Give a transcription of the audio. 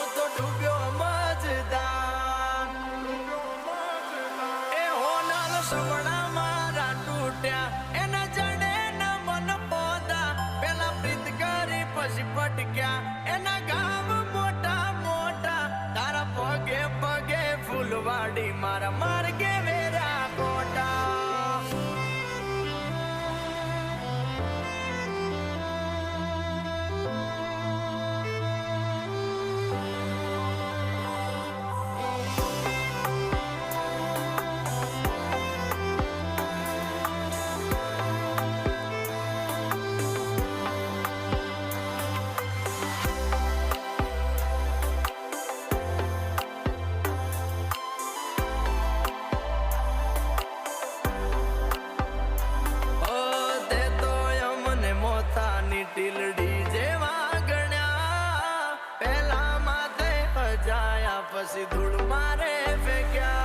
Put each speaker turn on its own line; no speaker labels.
હું તો ડૂબ્યો મજદાર એ હોનાલ સવડા મારા તૂટ્યા એના જડે ન મન પોતા પેલા પ્રીત કરી પછી પટક્યા એના ગામ મોટા મોટા તારા પગે પગે ફૂલવાડી મારા માર્ગે વેરા કોટા ટીલડી જેવા ગણ્યા પેલા માથે અજાયા પછી ધૂળ મારે ફેંક્યા